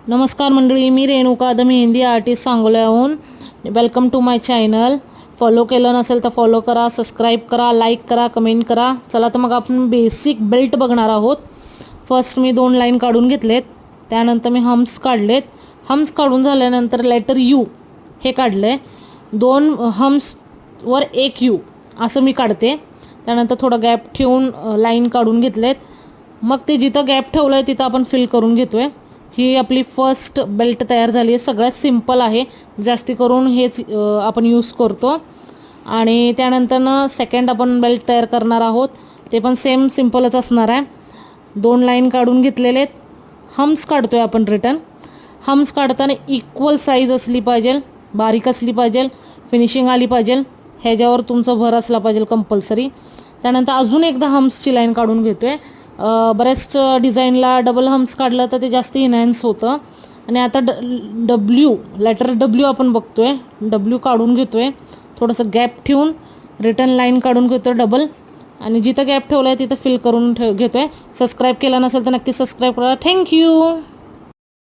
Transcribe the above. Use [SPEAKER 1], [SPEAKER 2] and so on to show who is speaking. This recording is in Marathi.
[SPEAKER 1] नमस्कार मंडळी, मी रेणुका द मेहंदी आर्टिस्ट सांगोल्याहून. Welcome to my channel. Follow केलं नसेल तर फॉलो करा, सबस्क्राईब करा, लाईक करा, कमेंट करा. चला तर मग आपण बेसिक बेल्ट बघणार आहोत. फर्स्ट मी 2 लाईन काढून घेतलेत, त्यानंतर मी हम्स काढलेत. हम्स काढून झाल्यानंतर लेटर यू हे काढले. 2 हम्सवर 1 यू असं मी काढते. त्यानंतर थोडं गॅप ठेवून लाईन काढून घेतलेत. मग ते जिथं गॅप ठेवलं आहे तिथं आपण फिल करून घेतो आहे. ही आपली फर्स्ट बेल्ट तयार झाली आहे. सगळ्यात सिंपल आहे, जास्ती करून हेच आपण यूज करतो. आणि त्यानंतर सेकंड आपण बेल्ट तयार करणार आहोत, ते पण सेम सिंपलच असणार आहे. 2 लाईन काढून घेतलेले आहेत. हम्स काढतो आहे आपण रिटर्न. हम्स काढताना इक्वल साईज असली पाहिजे, बारीक असली पाहिजे, फिनिशिंग आली पाहिजे, ह्याच्यावर तुमचं भर असला पाहिजे कंपल्सरी. त्यानंतर अजून एकदा हम्सची लाईन काढून घेतो आहे. बऱ्याच डिझाईनला डबल हम्स काढलं तर ते जास्त इन्हॅन्स होतं. आणि आता लेटर डब्ल्यू आपण बघतो आहे. डब्ल्यू काढून घेतो आहे, थोडंसं गॅप ठेवून रिटर्न लाईन काढून घेतो आहे डबल. आणि जिथं गॅप ठेवलं आहे तिथं फिल करून घेतो आहे. सबस्क्राईब केलं नसेल तर नक्की सबस्क्राईब करा. थँक्यू.